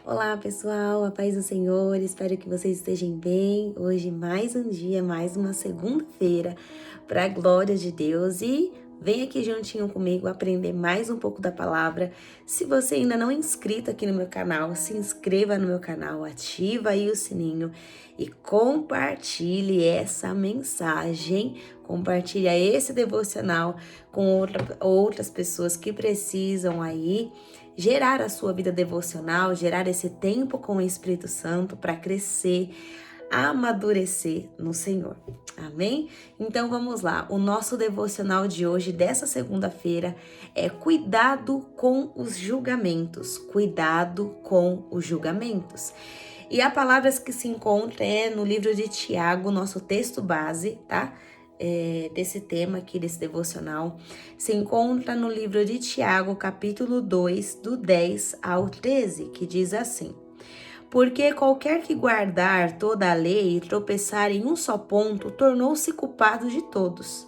Olá pessoal, a paz do Senhor, espero que vocês estejam bem. Hoje mais um dia, mais uma segunda-feira para a glória de Deus e vem aqui juntinho comigo aprender mais um pouco da palavra. Se você ainda não é inscrito aqui no meu canal, se inscreva no meu canal, ativa aí o sininho e compartilhe essa mensagem, compartilhe esse devocional com outras pessoas que precisam aí gerar a sua vida devocional, gerar esse tempo com o Espírito Santo para crescer, amadurecer no Senhor. Amém? Então vamos lá. O nosso devocional de hoje, dessa segunda-feira, é cuidado com os julgamentos. Cuidado com os julgamentos. E a palavra que se encontra é no livro de Tiago, nosso texto base, tá? Desse tema aqui, desse devocional, se encontra no livro de Tiago, capítulo 2, do 10 ao 13, que diz assim: Porque qualquer que guardar toda a lei e tropeçar em um só ponto, tornou-se culpado de todos.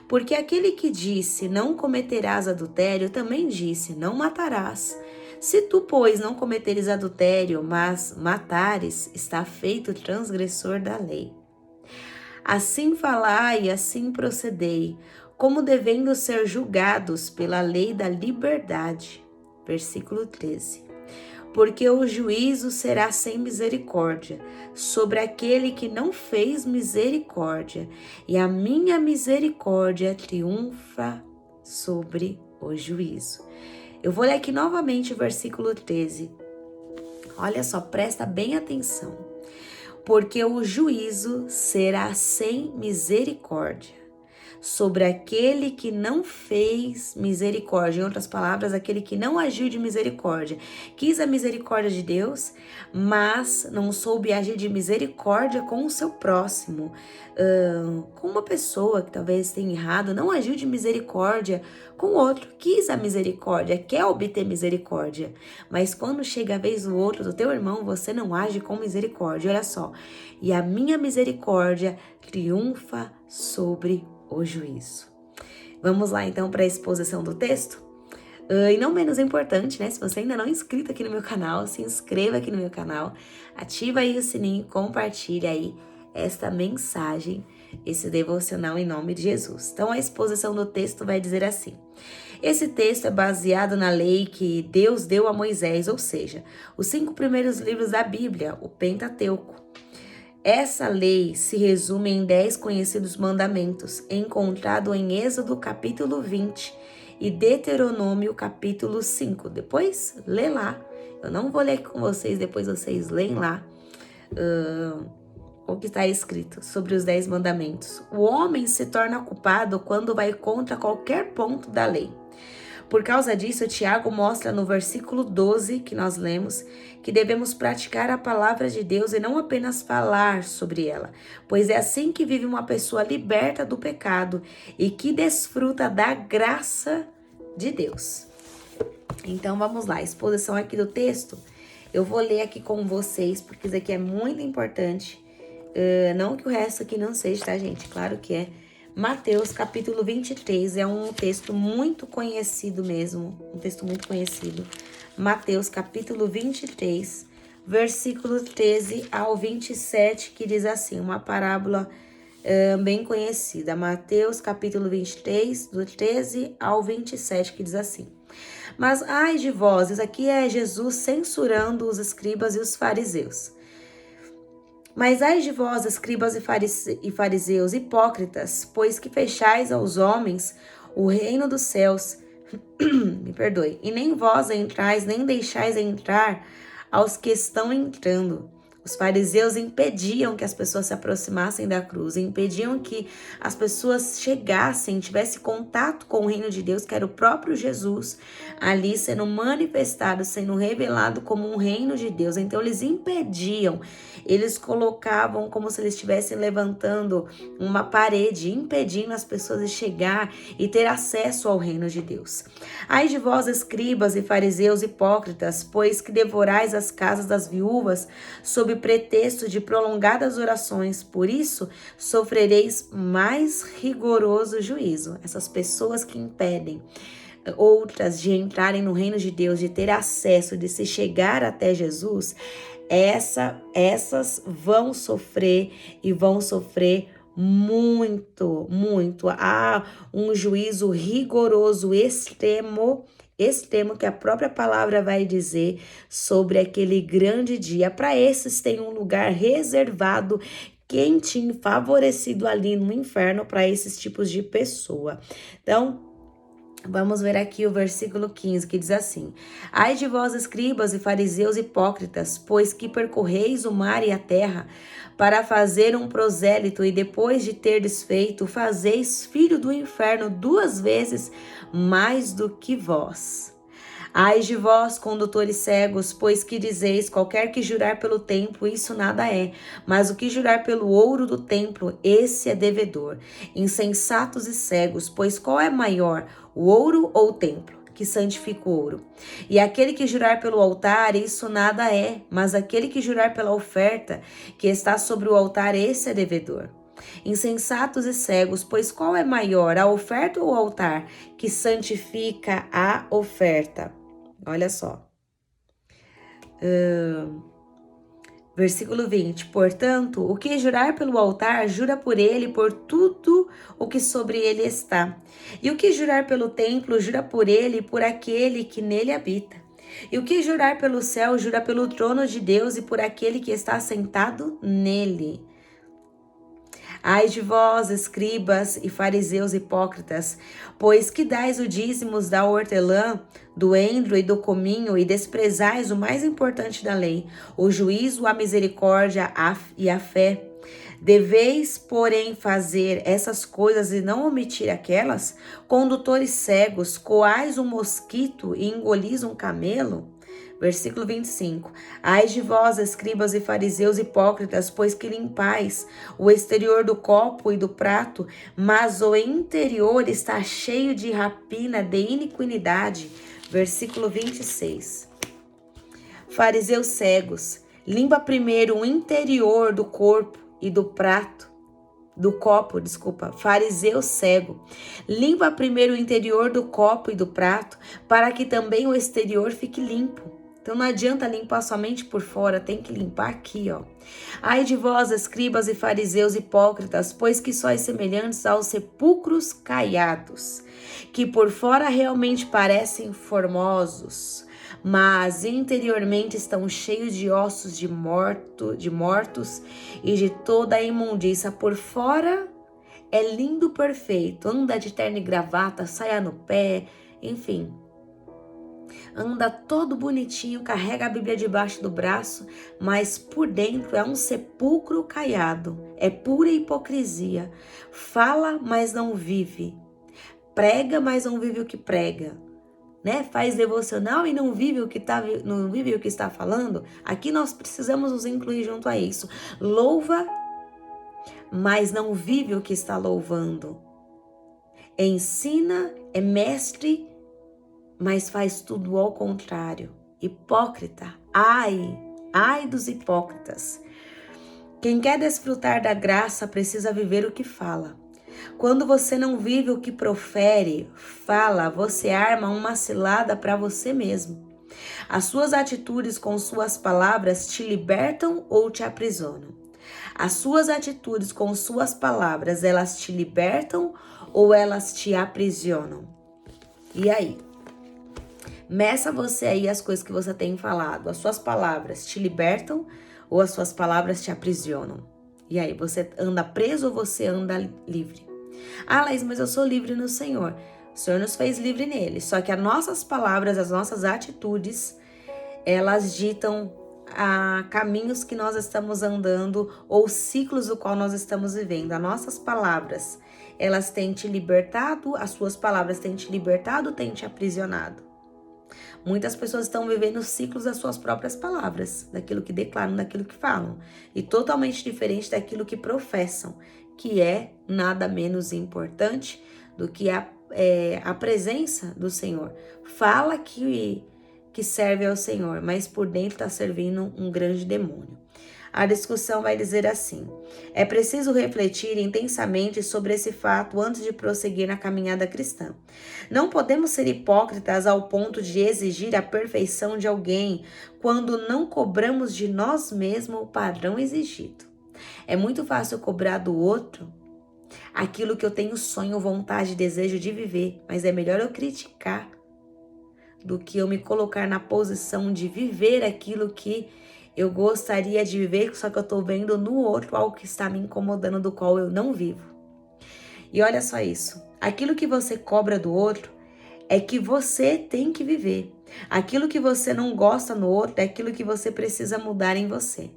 Porque aquele que disse, não cometerás adultério, também disse, não matarás. Se tu, pois, não cometeres adultério, mas matares, está feito transgressor da lei. Assim falai e assim procedei, como devendo ser julgados pela lei da liberdade. Versículo 13. Porque o juízo será sem misericórdia sobre aquele que não fez misericórdia, e a minha misericórdia triunfa sobre o juízo. Eu vou ler aqui novamente o versículo 13. Olha só, presta bem atenção. Porque o juízo será sem misericórdia sobre aquele que não fez misericórdia. Em outras palavras, aquele que não agiu de misericórdia. Quis a misericórdia de Deus, mas não soube agir de misericórdia com o seu próximo. Com uma pessoa que talvez tenha errado, não agiu de misericórdia com o outro. Quis a misericórdia, quer obter misericórdia. Mas quando chega a vez do outro, do teu irmão, você não age com misericórdia. Olha só. E a minha misericórdia triunfa sobre o juízo. Vamos lá então para a exposição do texto? E não menos importante, né? Se você ainda não é inscrito aqui no meu canal, se inscreva aqui no meu canal, ativa aí o sininho, compartilha aí esta mensagem, esse devocional em nome de Jesus. Então a exposição do texto vai dizer assim: esse texto é baseado na lei que Deus deu a Moisés, ou seja, os 5 primeiros livros da Bíblia, o Pentateuco. Essa lei se resume em 10 conhecidos mandamentos, encontrado em Êxodo capítulo 20 e Deuteronômio capítulo 5. Depois, lê lá. Eu não vou ler com vocês, depois vocês leem lá o que está escrito sobre os 10 mandamentos. O homem se torna culpado quando vai contra qualquer ponto da lei. Por causa disso, Tiago mostra no versículo 12 que nós lemos que devemos praticar a palavra de Deus e não apenas falar sobre ela, pois é assim que vive uma pessoa liberta do pecado e que desfruta da graça de Deus. Então vamos lá, exposição aqui do texto. Eu vou ler aqui com vocês, porque isso aqui é muito importante. Não que o resto aqui não seja, tá, gente? Claro que é. Mateus capítulo 23 é um texto muito conhecido mesmo, um texto muito conhecido. Mateus capítulo 23, versículo 13 ao 27, que diz assim, uma parábola bem conhecida. Mateus capítulo 23, do 13 ao 27, que diz assim: Mas ai de vós, isso aqui é Jesus censurando os escribas e os fariseus. Mas ai de vós, escribas e fariseus, hipócritas, pois que fechais aos homens o reino dos céus, me perdoe, e nem vós entrais, nem deixais entrar aos que estão entrando. Os fariseus impediam que as pessoas se aproximassem da cruz, impediam que as pessoas chegassem, tivessem contato com o reino de Deus, que era o próprio Jesus, ali sendo manifestado, sendo revelado como um reino de Deus. Então eles impediam, eles colocavam como se eles estivessem levantando uma parede, impedindo as pessoas de chegar e ter acesso ao reino de Deus. Ai de vós, escribas e fariseus hipócritas, pois que devorais as casas das viúvas sob pretexto de prolongadas orações, por isso sofrereis mais rigoroso juízo. Essas pessoas que impedem outras de entrarem no reino de Deus, de ter acesso, de se chegar até Jesus, essas vão sofrer e vão sofrer muito, muito. Há um juízo rigoroso, extremo que a própria palavra vai dizer sobre aquele grande dia. Para esses tem um lugar reservado, quentinho, favorecido ali no inferno para esses tipos de pessoa. Então, vamos ver aqui o versículo 15, que diz assim: Ai de vós, escribas e fariseus hipócritas, pois que percorreis o mar e a terra, para fazer um prosélito, e depois de terdes feito, fazeis filho do inferno 2 vezes mais do que vós. Ai de vós, condutores cegos, pois que dizeis, qualquer que jurar pelo templo, isso nada é, mas o que jurar pelo ouro do templo, esse é devedor. Insensatos e cegos, pois qual é maior, o ouro ou o templo, que santifica o ouro? E aquele que jurar pelo altar, isso nada é, mas aquele que jurar pela oferta, que está sobre o altar, esse é devedor. Insensatos e cegos, pois qual é maior, a oferta ou o altar, que santifica a oferta? Olha só. Versículo 20. Portanto, o que jurar pelo altar, jura por ele e por tudo o que sobre ele está. E o que jurar pelo templo, jura por ele e por aquele que nele habita. E o que jurar pelo céu, jura pelo trono de Deus e por aquele que está sentado nele. Ai de vós, escribas e fariseus hipócritas, pois que dais o dízimos da hortelã, do endro e do cominho, e desprezais o mais importante da lei, o juízo, a misericórdia e a fé. Deveis, porém, fazer essas coisas e não omitir aquelas? Condutores cegos, coais um mosquito e engolis um camelo? Versículo 25. Ai de vós, escribas e fariseus hipócritas, pois que limpais o exterior do copo e do prato, mas o interior está cheio de rapina, de iniquidade. Versículo 26. Fariseus cegos, limpa primeiro o interior do corpo e do prato, do copo, fariseu cego. Limpa primeiro o interior do copo e do prato, para que também o exterior fique limpo. Então não adianta limpar somente por fora, tem que limpar aqui, ó. Ai de vós, escribas e fariseus hipócritas, pois que sois semelhantes aos sepulcros caiados, que por fora realmente parecem formosos, mas interiormente estão cheios de ossos de mortos e de toda a imundícia. Por fora é lindo, perfeito, anda de terno e gravata, saia no pé, enfim, anda todo bonitinho, carrega a Bíblia debaixo do braço, mas por dentro é um sepulcro caiado, é pura hipocrisia. Fala, mas não vive. Prega, mas não vive o que prega. Né? Faz devocional e não vive o que está falando. Aqui nós precisamos nos incluir junto a isso. Louva, mas não vive o que está louvando. Ensina, é mestre, mas faz tudo ao contrário. Hipócrita, ai dos hipócritas. Quem quer desfrutar da graça precisa viver o que fala. Quando você não vive o que profere, fala, você arma uma cilada para você mesmo. As suas atitudes com suas palavras te libertam ou te aprisionam? As suas atitudes com suas palavras, elas te libertam ou elas te aprisionam? E aí? Meça você aí as coisas que você tem falado. As suas palavras te libertam ou as suas palavras te aprisionam? E aí, você anda preso ou você anda livre? Ah, Laís, mas eu sou livre no Senhor. O Senhor nos fez livre nele. Só que as nossas palavras, as nossas atitudes, elas ditam caminhos que nós estamos andando ou ciclos do qual nós estamos vivendo. As nossas palavras, elas têm te libertado, as suas palavras têm te libertado ou têm te aprisionado? Muitas pessoas estão vivendo ciclos das suas próprias palavras, daquilo que declaram, daquilo que falam, e totalmente diferente daquilo que professam, que é nada menos importante do que a presença do Senhor. Fala que serve ao Senhor, mas por dentro está servindo um grande demônio. A discussão vai dizer assim: é preciso refletir intensamente sobre esse fato antes de prosseguir na caminhada cristã. Não podemos ser hipócritas ao ponto de exigir a perfeição de alguém quando não cobramos de nós mesmos o padrão exigido. É muito fácil cobrar do outro aquilo que eu tenho sonho, vontade, desejo de viver, mas é melhor eu criticar do que eu me colocar na posição de viver aquilo que eu gostaria de viver, só que eu tô vendo no outro algo que está me incomodando, do qual eu não vivo. E olha só isso, aquilo que você cobra do outro é que você tem que viver. Aquilo que você não gosta no outro é aquilo que você precisa mudar em você.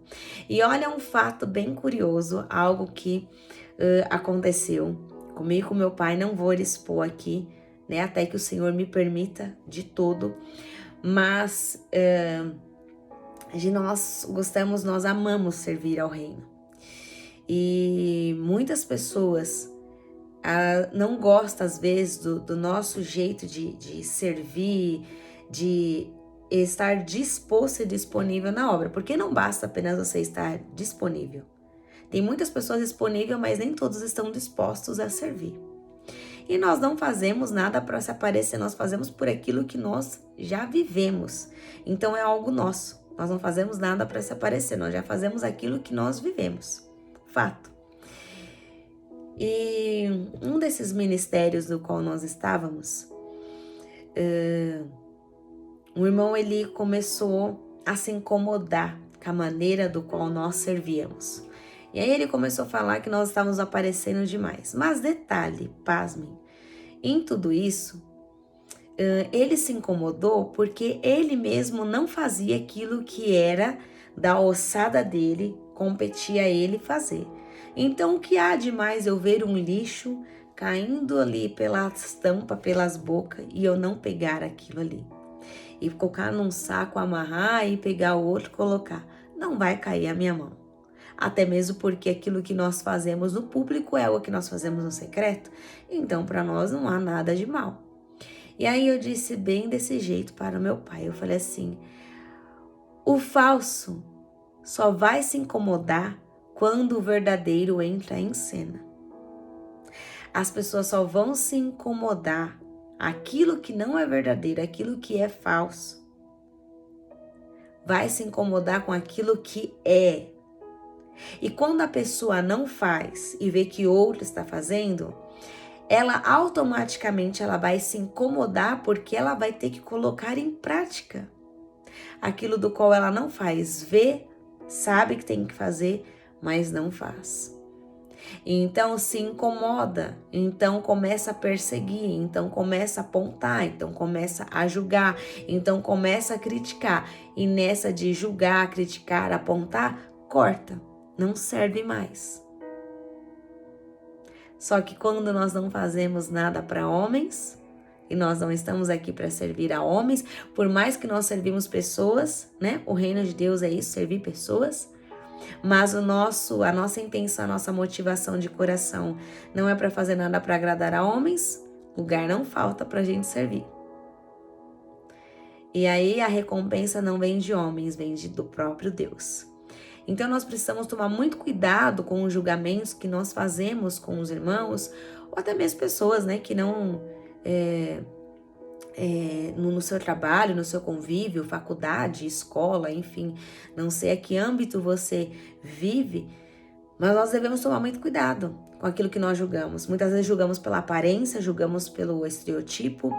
E olha um fato bem curioso, algo que aconteceu comigo e com meu pai, não vou expor aqui, né, até que o Senhor me permita de todo, mas nós amamos servir ao reino. E muitas pessoas não gostam às vezes do nosso jeito de servir, de estar disposto e disponível na obra, porque não basta apenas você estar disponível. Tem muitas pessoas disponíveis, mas nem todos estão dispostos a servir. E nós não fazemos nada para se aparecer, nós fazemos por aquilo que nós já vivemos. Então é algo nosso. Nós não fazemos nada para se aparecer, nós já fazemos aquilo que nós vivemos. Fato. E um desses ministérios do qual nós estávamos, um irmão ele começou a se incomodar com a maneira do qual nós servíamos. E aí ele começou a falar que nós estávamos aparecendo demais. Mas detalhe, pasmem, em tudo isso, ele se incomodou porque ele mesmo não fazia aquilo que era da ossada dele, competia a ele fazer. Então, o que há de mais eu ver um lixo caindo ali pelas tampas, pelas bocas, e eu não pegar aquilo ali? E colocar num saco, amarrar e pegar o outro, colocar. Não vai cair a minha mão. Até mesmo porque aquilo que nós fazemos no público é o que nós fazemos no secreto. Então, para nós não há nada de mal. E aí eu disse bem desse jeito para o meu pai. Eu falei assim: o falso só vai se incomodar quando o verdadeiro entra em cena. As pessoas só vão se incomodar aquilo que não é verdadeiro, aquilo que é falso. Vai se incomodar com aquilo que é. E quando a pessoa não faz e vê que outro está fazendo, ela automaticamente vai se incomodar porque ela vai ter que colocar em prática aquilo do qual ela não faz. Vê, sabe que tem que fazer, mas não faz. Então se incomoda, então começa a perseguir, então começa a apontar, então começa a julgar, então começa a criticar. E nessa de julgar, criticar, apontar, corta, não serve mais. Só que quando nós não fazemos nada para homens, e nós não estamos aqui para servir a homens, por mais que nós servimos pessoas, né? O reino de Deus é isso, servir pessoas. Mas a nossa intenção, a nossa motivação de coração não é para fazer nada para agradar a homens, lugar não falta para a gente servir. E aí a recompensa não vem de homens, vem do próprio Deus. Então nós precisamos tomar muito cuidado com os julgamentos que nós fazemos com os irmãos, ou até mesmo pessoas, né, que não... no seu trabalho, no seu convívio, faculdade, escola, enfim, não sei a que âmbito você vive, mas nós devemos tomar muito cuidado com aquilo que nós julgamos. Muitas vezes julgamos pela aparência, julgamos pelo estereotipo,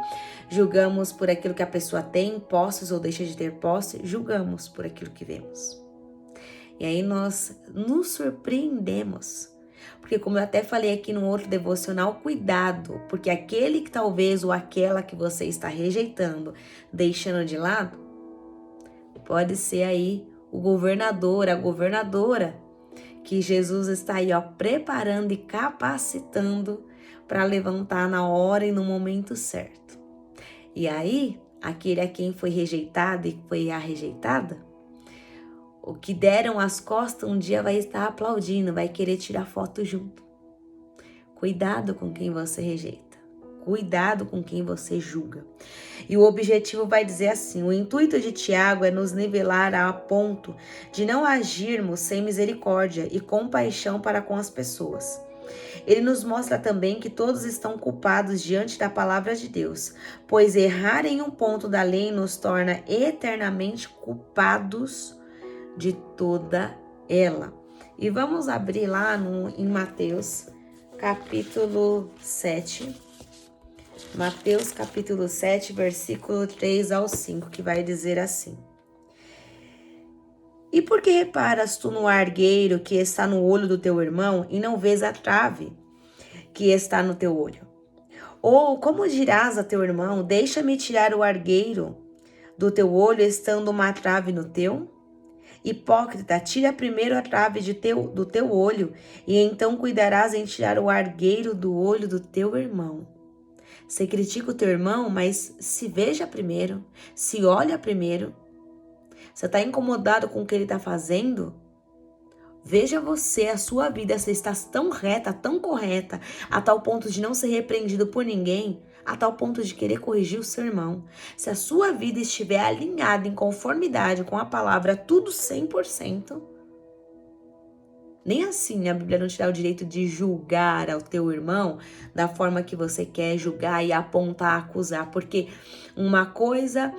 julgamos por aquilo que a pessoa tem, posses ou deixa de ter posse, julgamos por aquilo que vemos. E aí nós nos surpreendemos. Porque como eu até falei aqui no outro devocional, cuidado, porque aquele que talvez ou aquela que você está rejeitando, deixando de lado, pode ser aí o governador, a governadora, que Jesus está aí preparando e capacitando para levantar na hora e no momento certo. E aí, aquele a quem foi rejeitado e foi a rejeitada, o que deram as costas um dia vai estar aplaudindo, vai querer tirar foto junto. Cuidado com quem você rejeita. Cuidado com quem você julga. E o objetivo vai dizer assim: o intuito de Tiago é nos nivelar a ponto de não agirmos sem misericórdia e compaixão para com as pessoas. Ele nos mostra também que todos estão culpados diante da palavra de Deus, pois errar em um ponto da lei nos torna eternamente culpados de toda ela. E vamos abrir lá em Mateus, capítulo 7. Mateus, capítulo 7, versículo 3 ao 5, que vai dizer assim: E por que reparas tu no argueiro que está no olho do teu irmão e não vês a trave que está no teu olho? Ou como dirás a teu irmão, deixa-me tirar o argueiro do teu olho, estando uma trave no teu? Hipócrita, tira primeiro a trave do teu olho, e então cuidarás em tirar o argueiro do olho do teu irmão. Você critica o teu irmão, mas se veja primeiro, se olha primeiro. Você está incomodado com o que ele está fazendo? Veja você, a sua vida, se está tão reta, tão correta, a tal ponto de não ser repreendido por ninguém, a tal ponto de querer corrigir o seu irmão. Se a sua vida estiver alinhada em conformidade com a palavra, tudo 100%, nem assim a Bíblia não te dá o direito de julgar ao teu irmão da forma que você quer julgar e apontar, acusar. Porque uma coisa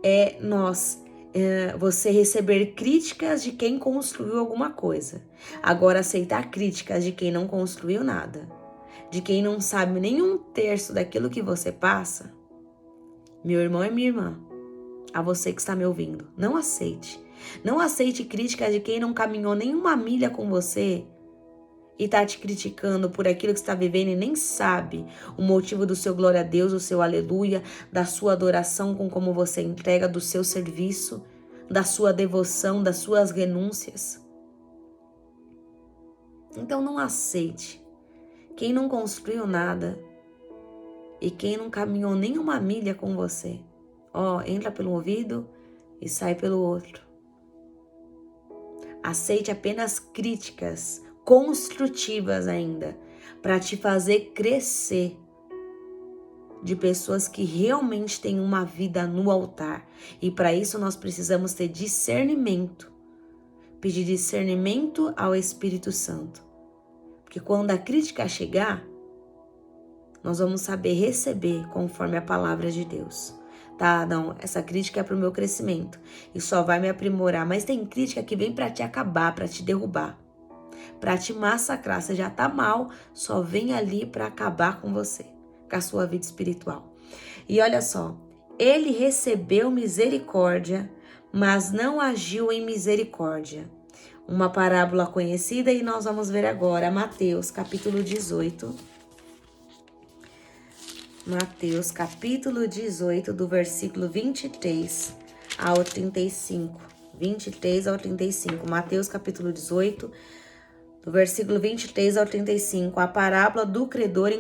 é você receber críticas de quem construiu alguma coisa. Agora, aceitar críticas de quem não construiu nada, de quem não sabe nem um terço daquilo que você passa, meu irmão e minha irmã, a você que está me ouvindo, não aceite. Não aceite críticas de quem não caminhou nenhuma milha com você e está te criticando por aquilo que está vivendo e nem sabe o motivo do seu glória a Deus, do seu aleluia, da sua adoração com como você entrega, do seu serviço, da sua devoção, das suas renúncias. Então não aceite quem não construiu nada e quem não caminhou nenhuma milha com você. Entra pelo ouvido e sai pelo outro. Aceite apenas críticas construtivas ainda, para te fazer crescer, de pessoas que realmente têm uma vida no altar. E para isso nós precisamos ter discernimento. Pedir discernimento ao Espírito Santo. Porque quando a crítica chegar, nós vamos saber receber conforme a palavra de Deus. Tá, não, essa crítica é para o meu crescimento e só vai me aprimorar. Mas tem crítica que vem para te acabar, para te derrubar, para te massacrar. Você já tá mal, só vem ali para acabar com você, com a sua vida espiritual. E olha só, ele recebeu misericórdia, mas não agiu em misericórdia. Uma parábola conhecida e nós vamos ver agora Mateus, capítulo 18. Mateus, capítulo 18, do versículo 23 ao 35. 23 ao 35. Mateus, capítulo 18, do versículo 23 ao 35. A parábola do credor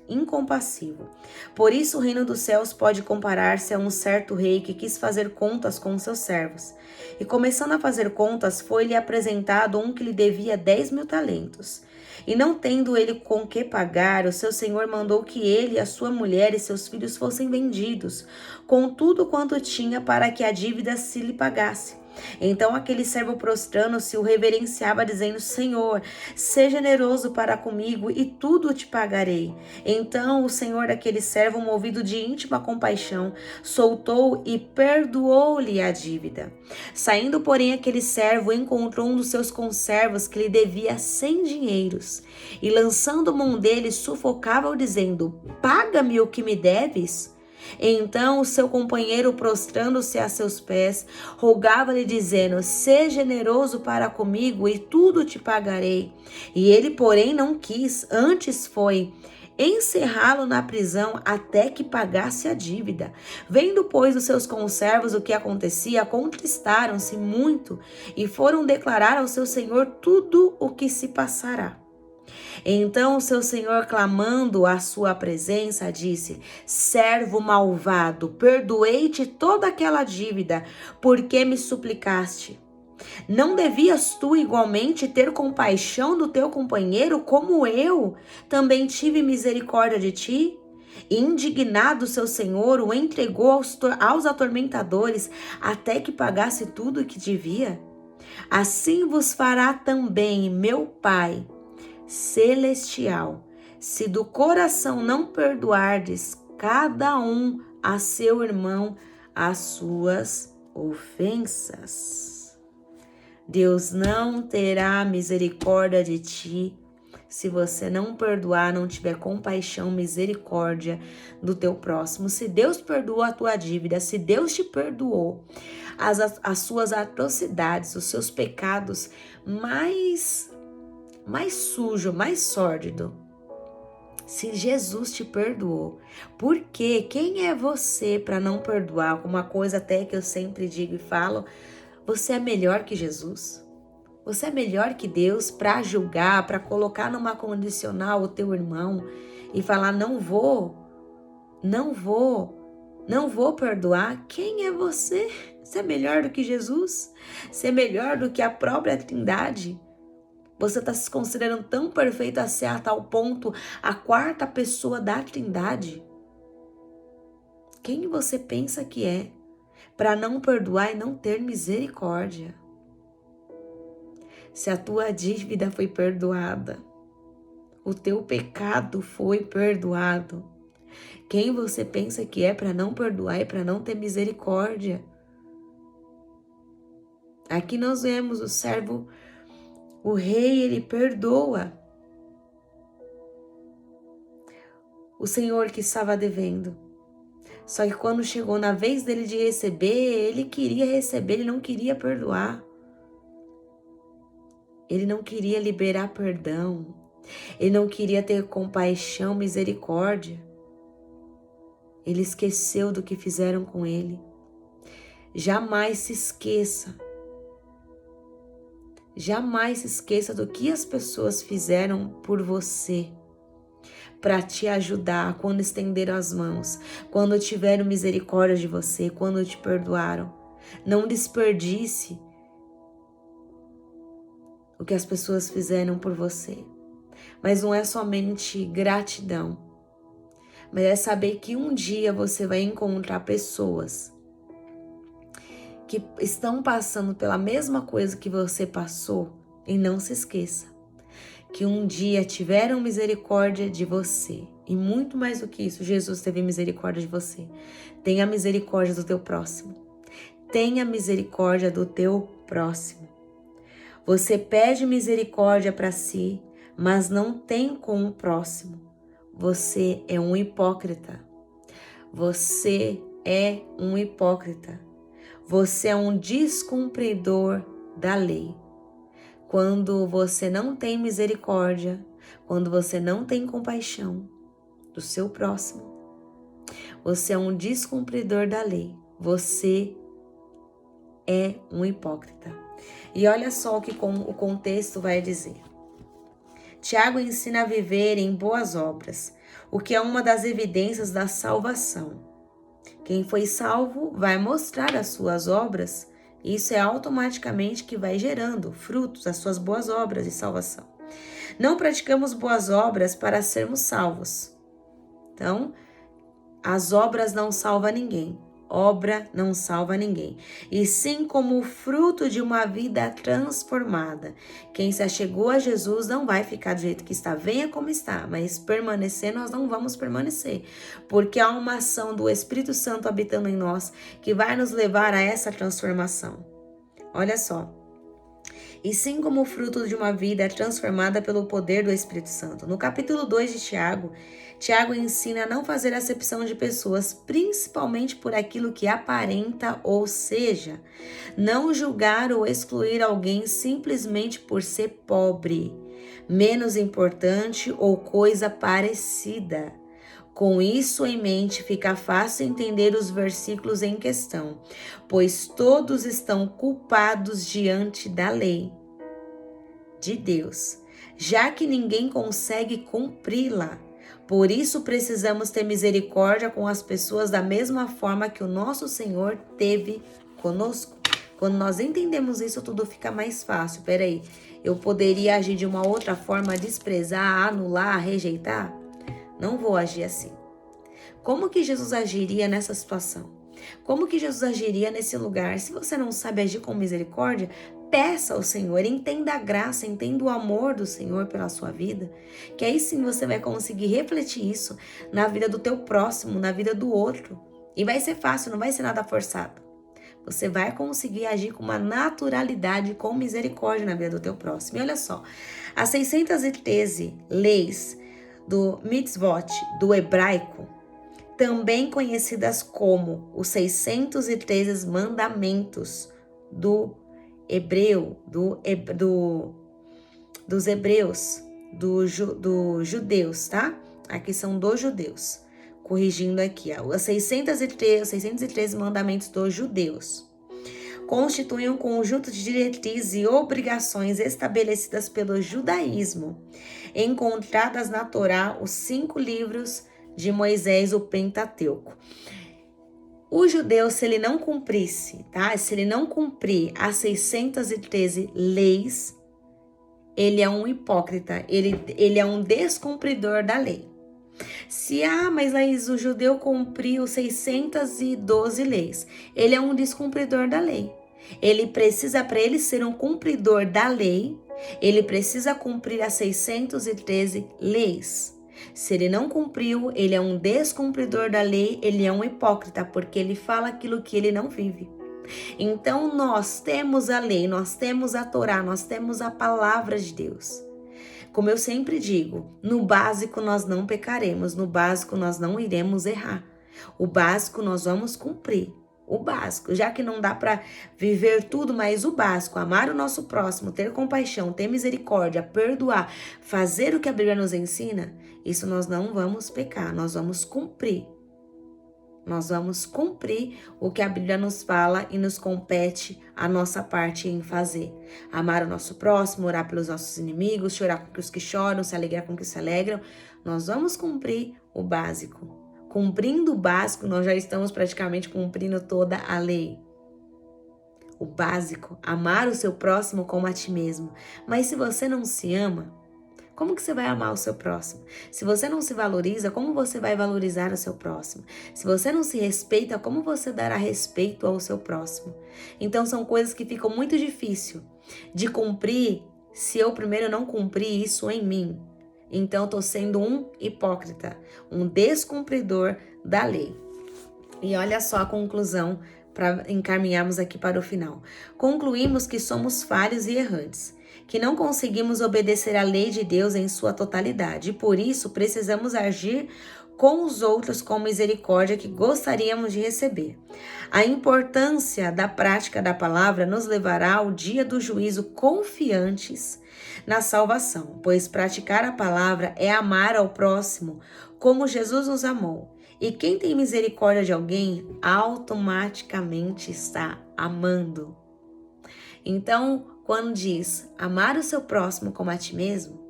incompassivo. Por isso o reino dos céus pode comparar-se a um certo rei que quis fazer contas com seus servos. E começando a fazer contas, foi-lhe apresentado um que lhe devia 10.000 talentos. E não tendo ele com que pagar, o seu senhor mandou que ele, a sua mulher e seus filhos fossem vendidos, com tudo quanto tinha, para que a dívida se lhe pagasse. Então aquele servo prostrando-se o reverenciava, dizendo: Senhor, seja generoso para comigo e tudo te pagarei. Então o senhor daquele servo, movido de íntima compaixão, soltou e perdoou-lhe a dívida. Saindo, porém, aquele servo encontrou um dos seus conservos que lhe devia 100 dinheiros, e lançando mão dele, sufocava-o, dizendo: Paga-me o que me deves. Então o seu companheiro, prostrando-se a seus pés, rogava-lhe, dizendo: Seja generoso para comigo e tudo te pagarei. E ele, porém, não quis, antes foi encerrá-lo na prisão até que pagasse a dívida. Vendo, pois, os seus conservos o que acontecia, contristaram-se muito e foram declarar ao seu senhor tudo o que se passará. Então o seu senhor, clamando à sua presença, disse: Servo malvado, perdoei-te toda aquela dívida, porque me suplicaste. Não devias tu igualmente ter compaixão do teu companheiro, como eu também tive misericórdia de ti? Indignado, seu senhor o entregou aos atormentadores até que pagasse tudo o que devia? Assim vos fará também meu Pai celestial, se do coração não perdoardes cada um a seu irmão as suas ofensas. Deus não terá misericórdia de ti se você não perdoar, não tiver compaixão, misericórdia do teu próximo. Se Deus perdoou a tua dívida, se Deus te perdoou as suas atrocidades, os seus pecados mais sujo, mais sórdido, se Jesus te perdoou, por quê? Quem é você para não perdoar? Uma coisa até que eu sempre digo e falo, você é melhor que Jesus? Você é melhor que Deus para julgar, para colocar numa condicional o teu irmão e falar não vou perdoar? Quem é você? Você é melhor do que Jesus? Você é melhor do que a própria Trindade? Você está se considerando tão perfeito a ser a tal ponto a quarta pessoa da Trindade? Quem você pensa que é para não perdoar e não ter misericórdia? Se a tua dívida foi perdoada, o teu pecado foi perdoado, quem você pensa que é para não perdoar e para não ter misericórdia? Aqui nós vemos o servo, o rei, ele perdoa o senhor que estava devendo. Só que quando chegou na vez dele de receber, ele queria receber, ele não queria perdoar. Ele não queria liberar perdão. Ele não queria ter compaixão, misericórdia. Ele esqueceu do que fizeram com ele. Jamais se esqueça. Jamais se esqueça do que as pessoas fizeram por você, para te ajudar quando estenderam as mãos, quando tiveram misericórdia de você, quando te perdoaram. Não desperdice o que as pessoas fizeram por você. Mas não é somente gratidão, mas é saber que um dia você vai encontrar pessoas que estão passando pela mesma coisa que você passou. E não se esqueça que um dia tiveram misericórdia de você. E muito mais do que isso, Jesus teve misericórdia de você. Tenha misericórdia do teu próximo. Tenha misericórdia do teu próximo. Você pede misericórdia para si, mas não tem com o próximo. Você é um hipócrita. Você é um hipócrita. Você é um descumpridor da lei. Quando você não tem misericórdia, quando você não tem compaixão do seu próximo, você é um descumpridor da lei. Você é um hipócrita. E olha só o que o contexto vai dizer. Tiago ensina a viver em boas obras, o que é uma das evidências da salvação. Quem foi salvo vai mostrar as suas obras. Isso é automaticamente que vai gerando frutos, as suas boas obras de salvação. Não praticamos boas obras para sermos salvos. Então, as obras não salvam ninguém. Obra não salva ninguém. E sim como o fruto de uma vida transformada. Quem se achegou a Jesus não vai ficar do jeito que está. Venha como está, mas permanecer nós não vamos permanecer. Porque há uma ação do Espírito Santo habitando em nós que vai nos levar a essa transformação. Olha só. E sim como o fruto de uma vida transformada pelo poder do Espírito Santo. No capítulo 2 de Tiago, Tiago ensina a não fazer acepção de pessoas, principalmente por aquilo que aparenta, ou seja, não julgar ou excluir alguém simplesmente por ser pobre, menos importante ou coisa parecida. Com isso em mente, fica fácil entender os versículos em questão, pois todos estão culpados diante da lei de Deus, já que ninguém consegue cumpri-la. Por isso precisamos ter misericórdia com as pessoas da mesma forma que o nosso Senhor teve conosco. Quando nós entendemos isso, tudo fica mais fácil. Peraí, eu poderia agir de uma outra forma, desprezar, anular, rejeitar? Não vou agir assim. Como que Jesus agiria nessa situação? Como que Jesus agiria nesse lugar? Se você não sabe agir com misericórdia, peça ao Senhor, entenda a graça, entenda o amor do Senhor pela sua vida, que aí sim você vai conseguir refletir isso na vida do teu próximo, na vida do outro. E vai ser fácil, não vai ser nada forçado. Você vai conseguir agir com uma naturalidade, com misericórdia na vida do teu próximo. E olha só, as 613 leis do mitzvot, do hebraico, também conhecidas como os 613 mandamentos do hebreu, dos hebreus, dos judeus, tá? Aqui são dos judeus. Corrigindo aqui, ó, os 613 mandamentos dos judeus constituem um conjunto de diretrizes e obrigações estabelecidas pelo judaísmo, encontradas na Torá, os 5 livros de Moisés, o Pentateuco. O judeu, se ele não cumprisse, tá? Se ele não cumprir as 613 leis, ele é um hipócrita, ele é um descumpridor da lei. Mas Laís, o judeu cumpriu 612 leis. Ele é um descumpridor da lei. Ele precisa, para ele ser um cumpridor da lei, ele precisa cumprir as 613 leis. Se ele não cumpriu, ele é um descumpridor da lei, ele é um hipócrita, porque ele fala aquilo que ele não vive. Então nós temos a lei, nós temos a Torá, nós temos a palavra de Deus. Como eu sempre digo, no básico nós não pecaremos, no básico nós não iremos errar. O básico nós vamos cumprir, o básico, já que não dá para viver tudo, mas o básico, amar o nosso próximo, ter compaixão, ter misericórdia, perdoar, fazer o que a Bíblia nos ensina, isso nós não vamos pecar, nós vamos cumprir. Nós vamos cumprir o que a Bíblia nos fala e nos compete a nossa parte em fazer. Amar o nosso próximo, orar pelos nossos inimigos, chorar com os que choram, se alegrar com os que se alegram. Nós vamos cumprir o básico. Cumprindo o básico, nós já estamos praticamente cumprindo toda a lei. O básico, amar o seu próximo como a ti mesmo. Mas se você não se ama, como que você vai amar o seu próximo? Se você não se valoriza, como você vai valorizar o seu próximo? Se você não se respeita, como você dará respeito ao seu próximo? Então são coisas que ficam muito difíceis de cumprir se eu primeiro não cumprir isso em mim. Então eu estou sendo um hipócrita, um descumpridor da lei. E olha só a conclusão para encaminharmos aqui para o final. Concluímos que somos falhos e errantes, que não conseguimos obedecer à lei de Deus em sua totalidade e por isso precisamos agir com os outros com misericórdia que gostaríamos de receber. A importância da prática da palavra nos levará ao dia do juízo confiantes na salvação, pois praticar a palavra é amar ao próximo como Jesus nos amou. E quem tem misericórdia de alguém automaticamente está amando. Então, quando diz amar o seu próximo como a ti mesmo,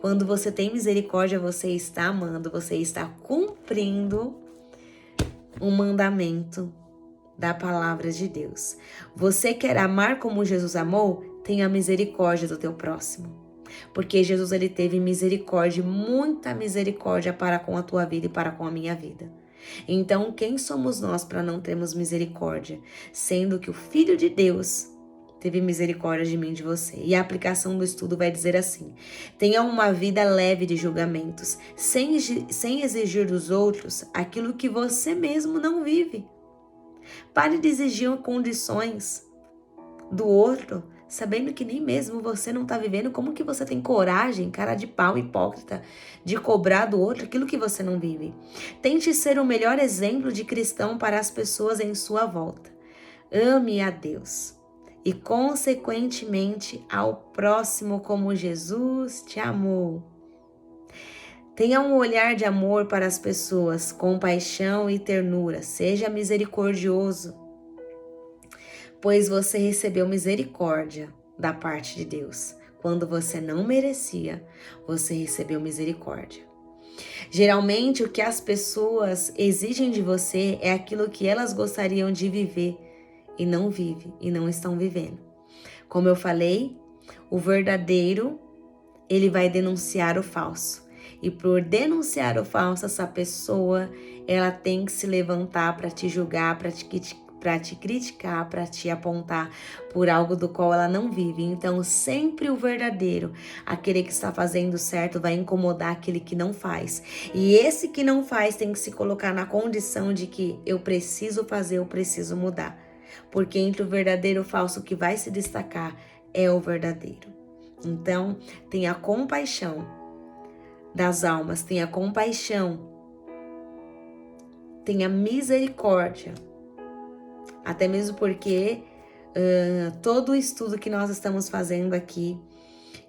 quando você tem misericórdia, você está amando, você está cumprindo um mandamento da palavra de Deus. Você quer amar como Jesus amou? Tenha misericórdia do teu próximo. Porque Jesus ele teve misericórdia, muita misericórdia para com a tua vida e para com a minha vida. Então, quem somos nós para não termos misericórdia? Sendo que o Filho de Deus teve misericórdia de mim e de você. E a aplicação do estudo vai dizer assim: tenha uma vida leve de julgamentos, sem exigir dos outros aquilo que você mesmo não vive. Pare de exigir condições do outro, sabendo que nem mesmo você não está vivendo. Como que você tem coragem, cara de pau, hipócrita, de cobrar do outro aquilo que você não vive? Tente ser o melhor exemplo de cristão para as pessoas em sua volta. Ame a Deus e, consequentemente, ao próximo como Jesus te amou. Tenha um olhar de amor para as pessoas, compaixão e ternura. Seja misericordioso, pois você recebeu misericórdia da parte de Deus. Quando você não merecia, você recebeu misericórdia. Geralmente, o que as pessoas exigem de você é aquilo que elas gostariam de viver e não vivem, e não estão vivendo. Como eu falei, o verdadeiro, ele vai denunciar o falso. E por denunciar o falso, essa pessoa, ela tem que se levantar para te julgar, para te criticar, para te apontar por algo do qual ela não vive. Então, sempre o verdadeiro, aquele que está fazendo certo, vai incomodar aquele que não faz. E esse que não faz tem que se colocar na condição de que eu preciso fazer, eu preciso mudar. Porque entre o verdadeiro e o falso, o que vai se destacar é o verdadeiro. Então, tenha compaixão das almas, tenha compaixão, tenha misericórdia. Até mesmo porque todo o estudo que nós estamos fazendo aqui,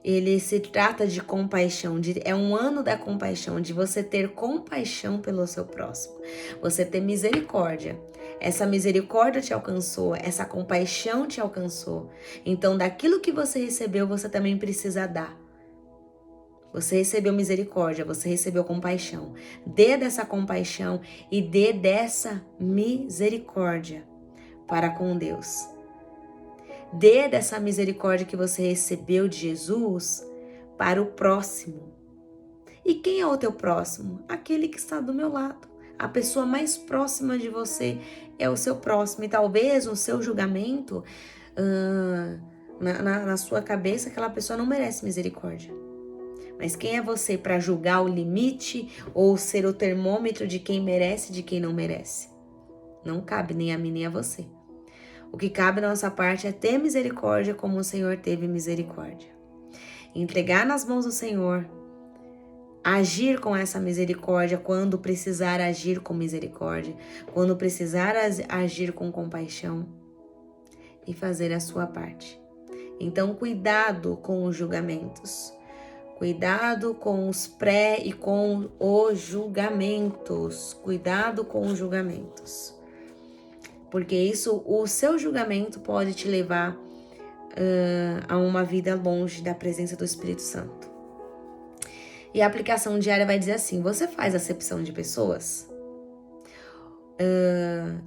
ele se trata de compaixão, é um ano da compaixão, de você ter compaixão pelo seu próximo, você ter misericórdia. Essa misericórdia te alcançou, essa compaixão te alcançou. Então, daquilo que você recebeu, você também precisa dar. Você recebeu misericórdia, você recebeu compaixão. Dê dessa compaixão e dê dessa misericórdia para com Deus. Dê dessa misericórdia que você recebeu de Jesus para o próximo. E quem é o teu próximo? Aquele que está do meu lado. A pessoa mais próxima de você é o seu próximo. E talvez no seu julgamento, na sua cabeça, aquela pessoa não merece misericórdia. Mas quem é você para julgar o limite ou ser o termômetro de quem merece e de quem não merece? Não cabe nem a mim nem a você. O que cabe da nossa parte é ter misericórdia como o Senhor teve misericórdia. Entregar nas mãos do Senhor, agir com essa misericórdia quando precisar agir com misericórdia, quando precisar agir com compaixão e fazer a sua parte. Então, cuidado com os julgamentos. Cuidado com os pré e com os julgamentos. Cuidado com os julgamentos. Porque isso, o seu julgamento pode te levar a uma vida longe da presença do Espírito Santo. E a aplicação diária vai dizer assim: você faz acepção de pessoas?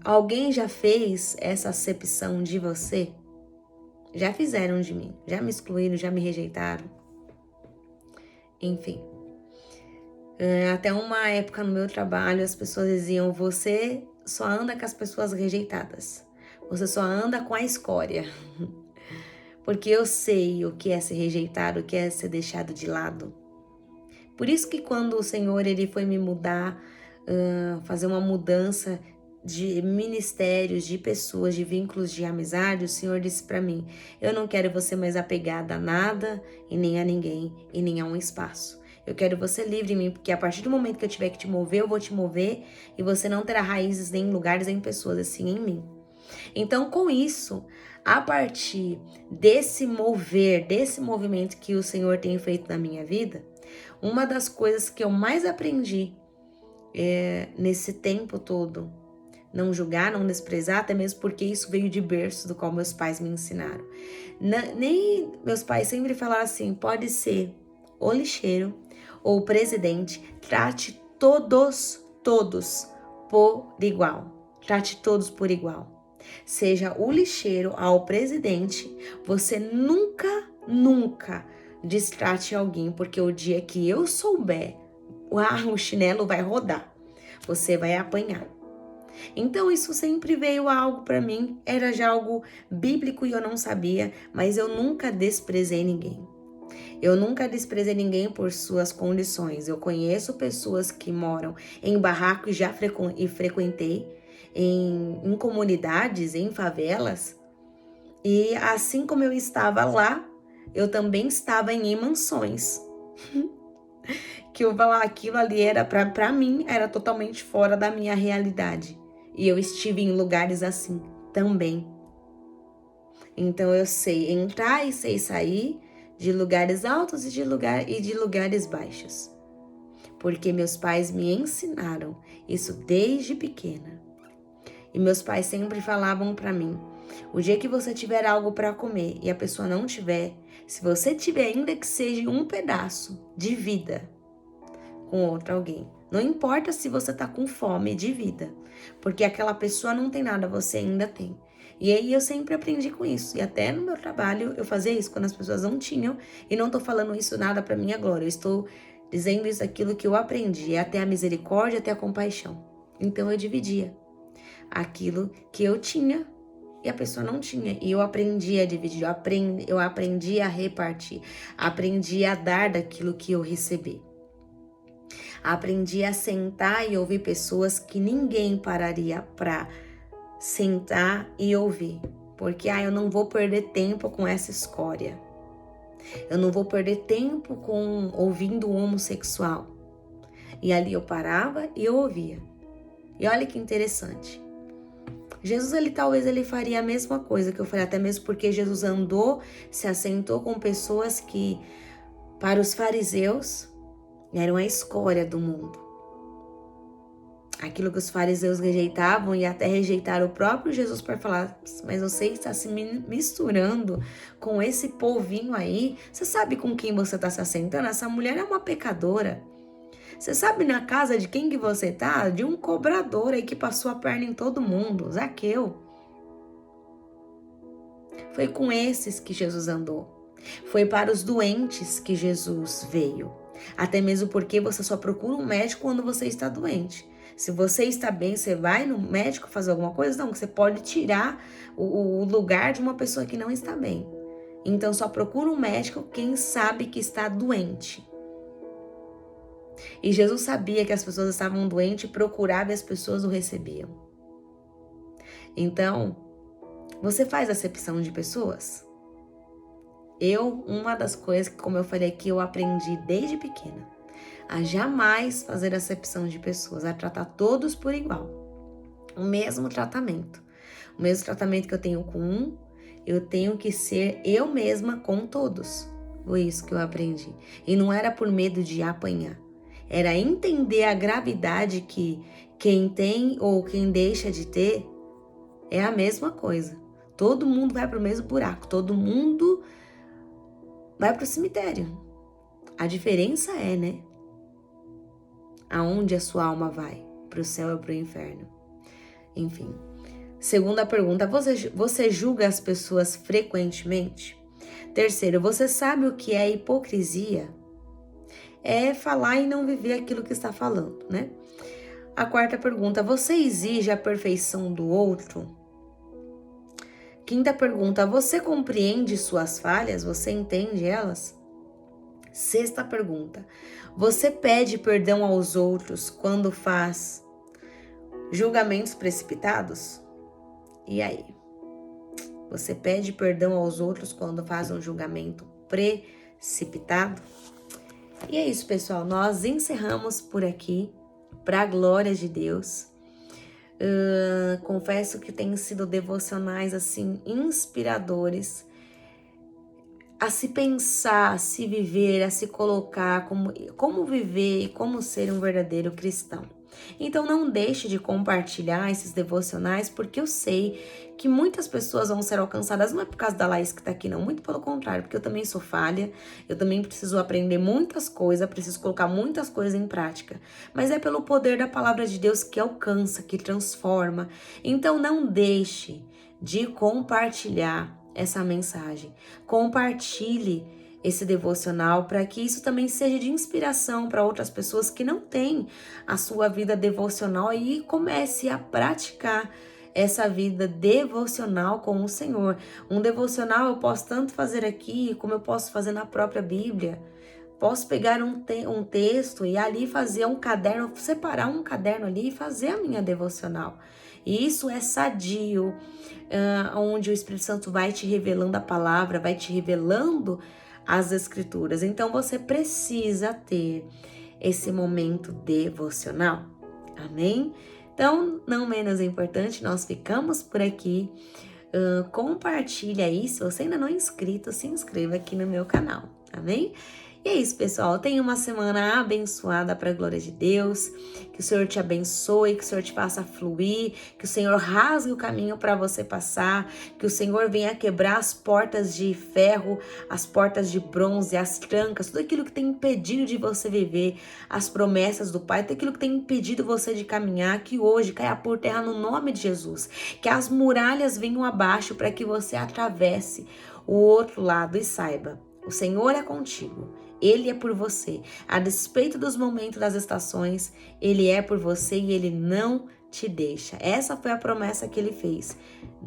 Alguém já fez essa acepção de você? Já fizeram de mim, já me excluíram, já me rejeitaram. Enfim. Até uma época no meu trabalho, as pessoas diziam: você só anda com as pessoas rejeitadas. Você só anda com a escória. Porque eu sei o que é ser rejeitado, o que é ser deixado de lado. Por isso que quando o Senhor ele foi me mudar, fazer uma mudança de ministérios, de pessoas, de vínculos de amizade, o Senhor disse para mim: eu não quero você mais apegada a nada e nem a ninguém e nem a um espaço. Eu quero você livre em mim, porque a partir do momento que eu tiver que te mover, eu vou te mover e você não terá raízes nem em lugares, nem em pessoas, assim em mim. Então, com isso, a partir desse mover, desse movimento que o Senhor tem feito na minha vida, uma das coisas que eu mais aprendi nesse tempo todo, não julgar, não desprezar, até mesmo porque isso veio de berço do qual meus pais me ensinaram. Nem meus pais sempre falaram assim: pode ser o lixeiro ou o presidente, trate todos por igual. Trate todos por igual. Seja o lixeiro ao presidente, você nunca destrate alguém, porque o dia que eu souber, o chinelo vai rodar, você vai apanhar. Então isso sempre veio algo para mim, era já algo bíblico e eu não sabia, mas eu nunca desprezei ninguém. Eu nunca desprezei ninguém por suas condições. Eu conheço pessoas que moram em barracos, já frequentei em comunidades, em favelas. E assim como eu estava lá, eu também estava em mansões. Que eu falar aquilo ali era para mim, era totalmente fora da minha realidade. E eu estive em lugares assim também. Então eu sei entrar e sei sair de lugares altos e de lugares baixos. Porque meus pais me ensinaram isso desde pequena. E meus pais sempre falavam para mim: o dia que você tiver algo para comer e a pessoa não tiver, se você tiver ainda que seja um pedaço de vida com outro alguém, não importa se você tá com fome, de vida, porque aquela pessoa não tem nada, você ainda tem. E aí eu sempre aprendi com isso. E até no meu trabalho eu fazia isso quando as pessoas não tinham. E não tô falando isso nada pra minha glória. Eu estou dizendo isso aquilo que eu aprendi, é até a misericórdia, até a compaixão. Então eu dividia aquilo que eu tinha e a pessoa não tinha. E eu aprendi a dividir, eu aprendi a repartir, aprendi a dar daquilo que eu recebi. Aprendi a sentar e ouvir pessoas que ninguém pararia para sentar e ouvir. Porque eu não vou perder tempo com essa escória. Eu não vou perder tempo ouvindo o homossexual. E ali eu parava e eu ouvia. E olha que interessante. Jesus, talvez ele faria a mesma coisa que eu falei, até mesmo porque Jesus se assentou com pessoas que, para os fariseus, eram a escória do mundo. Aquilo que os fariseus rejeitavam e até rejeitaram o próprio Jesus para falar, mas você está se misturando com esse povinho aí. Você sabe com quem você está se assentando? Essa mulher é uma pecadora. Você sabe na casa de quem que você tá? De um cobrador aí que passou a perna em todo mundo, Zaqueu. Foi com esses que Jesus andou. Foi para os doentes que Jesus veio. Até mesmo porque você só procura um médico quando você está doente. Se você está bem, você vai no médico fazer alguma coisa? Não, você pode tirar o lugar de uma pessoa que não está bem. Então só procura um médico quem sabe que está doente. E Jesus sabia que as pessoas estavam doentes e procurava e as pessoas o recebiam. Então, você faz acepção de pessoas? Uma das coisas que, como eu falei aqui, eu aprendi desde pequena, a jamais fazer acepção de pessoas, a tratar todos por igual. O mesmo tratamento. O mesmo tratamento que eu tenho com um, eu tenho que ser eu mesma com todos. Foi isso que eu aprendi. E não era por medo de apanhar. Era entender a gravidade que quem tem ou quem deixa de ter é a mesma coisa. Todo mundo vai para o mesmo buraco, todo mundo vai para o cemitério. A diferença é, né? Aonde a sua alma vai? Para o céu ou para o inferno? Enfim. Segunda pergunta, você julga as pessoas frequentemente? Terceiro, você sabe o que é hipocrisia? É falar e não viver aquilo que está falando, né? A quarta pergunta, você exige a perfeição do outro? Quinta pergunta, você compreende suas falhas? Você entende elas? Sexta pergunta, você pede perdão aos outros quando faz julgamentos precipitados? E aí? Você pede perdão aos outros quando faz um julgamento precipitado? E é isso, pessoal. Nós encerramos por aqui, para a glória de Deus. Confesso que tem sido devocionais, assim, inspiradores. A se pensar, a se viver, a se colocar, como viver e como ser um verdadeiro cristão. Então não deixe de compartilhar esses devocionais, porque eu sei que muitas pessoas vão ser alcançadas, não é por causa da Laís que tá aqui não, muito pelo contrário, porque eu também sou falha, eu também preciso aprender muitas coisas, preciso colocar muitas coisas em prática, mas é pelo poder da palavra de Deus que alcança, que transforma. Então não deixe de compartilhar essa mensagem, compartilhe esse devocional para que isso também seja de inspiração para outras pessoas que não têm a sua vida devocional e comece a praticar essa vida devocional com o Senhor. Um devocional eu posso tanto fazer aqui como eu posso fazer na própria Bíblia. Posso pegar um texto e ali fazer um caderno, separar um caderno ali e fazer a minha devocional. E isso é sadio, onde o Espírito Santo vai te revelando a palavra, vai te revelando as escrituras. Então você precisa ter esse momento devocional. Amém? Então, não menos importante, nós ficamos por aqui. Compartilha aí. Se você ainda não é inscrito, se inscreva aqui no meu canal. Amém? E é isso, pessoal. Tenha uma semana abençoada para a glória de Deus. Que o Senhor te abençoe, que o Senhor te faça fluir, que o Senhor rasgue o caminho para você passar, que o Senhor venha quebrar as portas de ferro, as portas de bronze, as trancas, tudo aquilo que tem impedido de você viver as promessas do Pai, tudo aquilo que tem impedido você de caminhar, que hoje caia por terra no nome de Jesus. Que as muralhas venham abaixo para que você atravesse o outro lado e saiba, o Senhor é contigo. Ele é por você. A despeito dos momentos, das estações, Ele é por você e Ele não te deixa. Essa foi a promessa que Ele fez.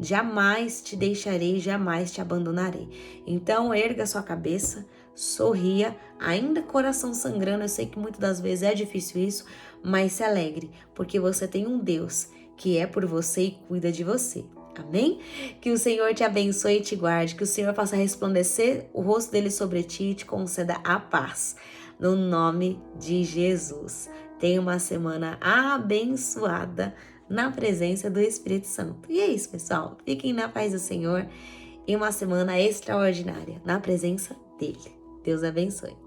Jamais te deixarei, jamais te abandonarei. Então, erga sua cabeça, sorria, ainda coração sangrando. Eu sei que muitas das vezes é difícil isso, mas se alegre, porque você tem um Deus que é por você e cuida de você. Amém? Que o Senhor te abençoe e te guarde, que o Senhor faça resplandecer o rosto dele sobre ti e te conceda a paz. No nome de Jesus. Tenha uma semana abençoada na presença do Espírito Santo. E é isso, pessoal. Fiquem na paz do Senhor e uma semana extraordinária na presença dele. Deus abençoe.